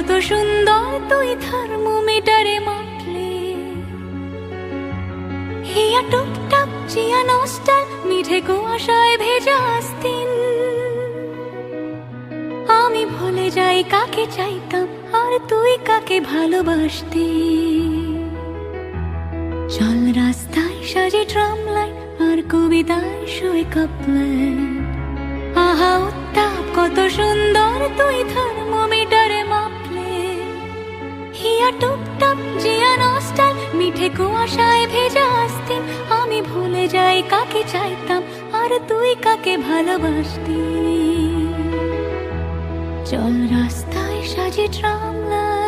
কত সুন্দর তুই থার্মোমিটারে মাপলে। হিয়া টুকটাক চিয়া নস্টাল মিঠে কুয়াশায় ভেজা আস্তিন। আমি ভুলে যাই কাকে চাইতাম আর তুই কাকে ভালোবাসতি। চল রাস্তায় সাজে ট্রাম লাইন আর কবিতায় শুয়ে কাপলাইন। আহা উত্তাপ কত সুন্দর তুই থার্মোমিটারে মাপলে। হিয়া টুকটাক জিয়া নস্টাল মিঠে কুয়াশায় ভেজা আস্তিন। আমি ভুলে যাই কাকে চাইতাম আর তুই কাকে ভালোবাসতি। চল রাস্তায় সাজে ট্রাম লাইন।